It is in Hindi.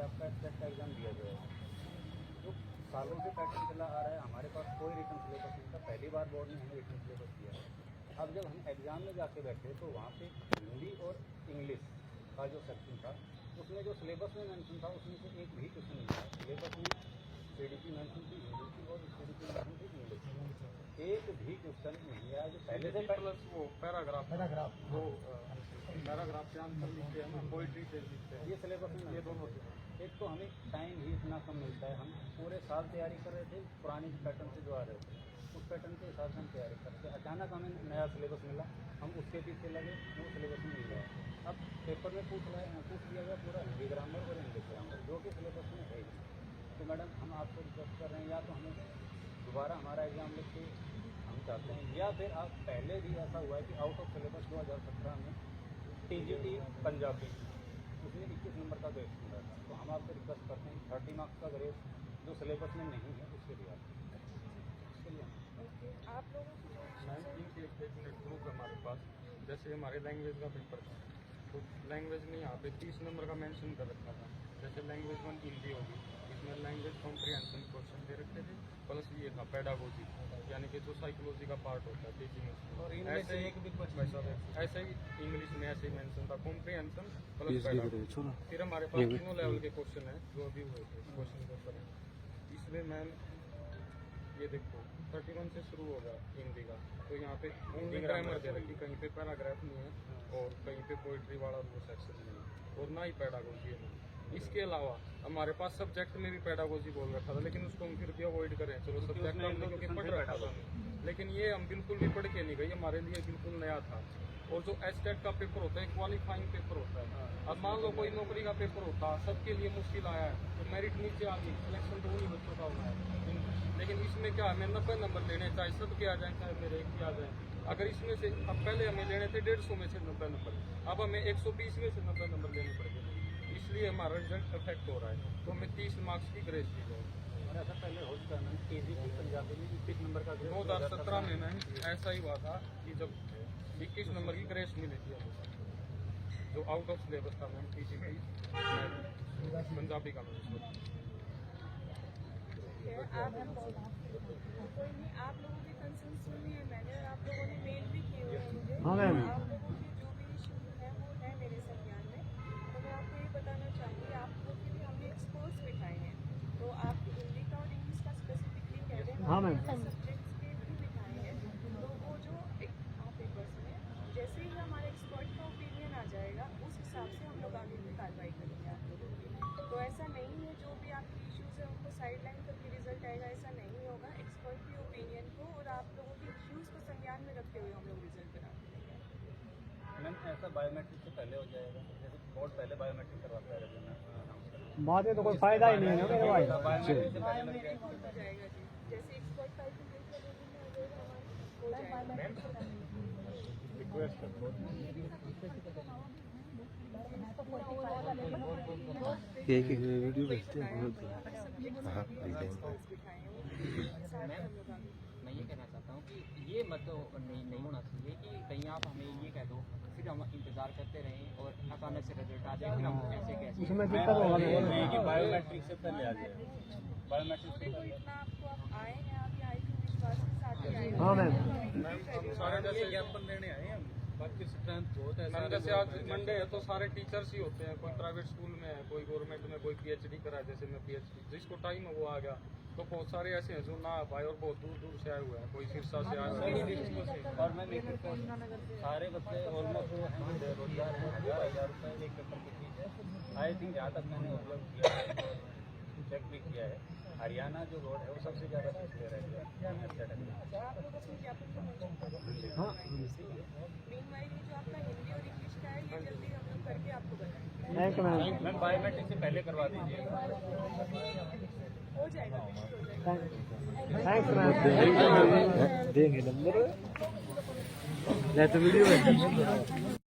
आपका एक्सेट का एग्जाम दिया जाएगा। जो सालों से पैटर्न चला आ रहा है, हमारे पास कोई रिटर्न सिलेबस नहीं था, पहली बार बोर्ड ने हमें रिटर्न सिलेबस दिया है। अब जब हम एग्ज़ाम में जाके बैठे तो वहाँ पे हिंदी और इंग्लिश का जो सेक्शन था उसमें जो सिलेबस में मेंशन था उसमें से एक भी क्वेश्चन नहीं था। सिलेबस में CDP मेंशन थी हिंदी की और CDP मेंशन थी इंग्लिश की, एक भी क्वेश्चन नहीं आया। जो पहले से प्लस वो पैराग्राफ वो पैराग्राफ से आंसर लिखते हैं ना, पोइट्री से लिखते हैं, ये सिलेबस में ये दोनों से। एक तो हमें टाइम ही इतना कम मिलता है, हम पूरे साल तैयारी कर रहे थे पुराने पैटर्न से जो आ रहे थे उस पैटर्न के हिसाब से हम तैयारी करते। अचानक हमें नया सिलेबस मिला, हम उसके पीछे लगे, वो सिलेबस में मिल गया। अब पेपर में पूछ लिया गया पूरा हिंदी ग्रामर और इंग्लिश ग्रामर, जो कि सिलेबस में है ही। तो मैडम हम आपको रिक्वेस्ट कर रहे हैं, या तो हमें दोबारा हमारा एग्ज़ाम लिख के हम चाहते हैं, या फिर आप पहले भी ऐसा हुआ है कि आउट ऑफ सिलेबस 2017 में TGT पंजाबी उसमें 21 नंबर का ग्रेस मिला था। तो हम आपसे रिक्वेस्ट करते हैं 30 मार्क्स का ग्रेस जो सिलेबस में नहीं है उसके लिए आप लोगों की जो ग्रुप है हमारे पास, जैसे हमारे लैंग्वेज का पेपर था तो लैंग्वेज में यहाँ पे 30 नंबर का मेंशन कर रखा था। जैसे लैंग्वेज 1 हिंदी होगी, इसमें लैंग्वेज कॉम्प्रिहेंशन क्वेश्चन दे रखे थे, प्लस ये था पेडागोजी यानी कि जो साइकोलॉजी का पार्ट होता है टीचिंग। और ऐसे एक भी ऐसे ही इंग्लिश में ऐसे ही मेंशन था कॉम्प्रिहेंशन प्लस पेडागोजी। फिर हमारे पास तीनों लेवल के क्वेश्चन है जो अभी हुए थे क्वेश्चन पेपर है। इसमें मैम ये देखो 31 से शुरू होगा हिंदी का, तो यहाँ पे हिंदी ग्रामर दे रखी, कहीं पे पैराग्राफ नहीं है और कहीं पे पोइट्री वाला वो सेक्शन नहीं है और ना ही पेडागोजी है। इसके अलावा हमारे पास सब्जेक्ट में भी पेडागोजी बोल रखा था, लेकिन उसको हम फिर भी अवॉइड करें, चलो सब्जेक्ट हमने क्योंकि पढ़ रखा था, लेकिन ये हम बिल्कुल भी पढ़ के नहीं गई, हमारे लिए बिल्कुल नया था। और जो एस्टेट का पेपर होता है क्वालिफाइंग पेपर होता है। अब मान लो कोई नौकरी का पेपर होता है, सबके लिए मुश्किल आया है तो मेरिट नीचे आ गई, सिलेक्शन तो उन्हीं बच्चों का होना है। लेकिन इसमें क्या है, मैं 90 नंबर लेने, चाहे सब के आ जाए चाहे मेरे एक के आ जाए। अगर इसमें से अब पहले हमें लेने थे 150 में से 90 नंबर, अब हमें 120 में से 90 नंबर लेने पड़ेंगे, इसलिए हमारा रिजल्ट अफेक्ट हो रहा है। तो हमें 30 मार्क्स की ग्रेस दी जाएगी। ऐसा पहले हो चुका है TGT पंजाबी में 21 नंबर का 2017 में मैम ऐसा ही हुआ था कि जब 21 नंबर की ग्रेस मिली थी जो आउट ऑफ सिलेबस था मैम TGT पंजाबी का मैम। आप लोगों के कंसर्न सुनी है मैंने, और आप लोगों ने मेल भी किए हुए हैं मुझे। हाँ मैम, आप लोगों के जो भी इशू है वो है मेरे संज्ञान में। तो मैं आपको ये बताना चाहूँगी, आप लोगों के लिए हमने एक्सपर्ट्स बिठाए हैं, तो आप हिंदी का और इंग्लिश का स्पेसिफिकली कह रहे हैं। हाँ मैम, सब्जेक्ट्स के भी बिठाए हैं, तो वो जो पेपर्स में जैसे ही हमारे एक्सपर्ट का ओपिनियन आ जाएगा उस हिसाब से हम लोग आगे की कार्रवाई करेंगे आप लोगों की। तो ऐसा नहीं है जो भी आपके इश्यूज़ है उनको साइडलाइन करके रिजल्ट आएगा, ऐसा नहीं होगा। एक्सपर्ट की ओपिनियन को और आप लोगों के इश्यूज़ को संज्ञान में रखते हुए हम लोग रिजल्ट बना देंगे। मैम ऐसा बायोमेट्रिक से पहले हो जाएगा, जैसे बोर्ड पहले बायोमेट्रिक करवाता है, बाद में तो कोई फायदा ही नहीं है मेरे भाई। बायोमेट्रिक से पहले हो जाएगा जी, जैसे एक्सपर्ट हो जाएगा। ये कि वीडियो भेजते हैं। हाँ मैं ये कहना चाहता हूँ कि ये मत तो नहीं होना चाहिए कि कहीं आप हमें ये कह दो फिर हम इंतजार करते रहें और अचानक से रिजल्ट आ जाए, फिर हम ऐसे कैसे इसमें दिक्कत होगा। बायोमेट्रिक से पहले आ जाए, बायोमेट्रिक से देखो इतना आपको आप आए हैं, आप आए थे विश्वास के साथ ही आए हैं। हाँ मैम, हम सारे जैसे ज्ञापन देने आए हैं, बाकी स्ट्रेंथ बहुत है। मैम जैसे आज मंडे है तो सारे टीचर्स ही होते हैं, कोई प्राइवेट स्कूल में है, कोई गवर्नमेंट में, कोई PhD करा है, जैसे मैं PhD, जिसको टाइम है वो आ गया। तो बहुत सारे ऐसे हैं जो ना आ पाए और बहुत दूर दूर से आए हुए हैं, कोई सिरसा से आए हुए हैं। और मैं सारे बच्चे ऑलमोस्ट बेरोजगार हैं, 1000 रुपये एक पेपर की फीस है। आई थिंक जहाँ तक मैंने उपलब्ध किया है, चेक भी किया है, हरियाणा जो रोड है वो सबसे ज़्यादा फीस ले रहे हैं। आप लोग अपने ज्ञापन को मेंशन करो। मीनवाइल ये जो आपका हिंदी और इंग्लिश का है ये जल्दी हम लोग करके आपको बताएंगे। Thank you ma'am. Ma'am biometric से पहले करवा दीजिएगा। हो जाएगा, बिल्कुल हो जाएगा। Thanks ma'am. देंगे नंबर, नहीं तो वीडियो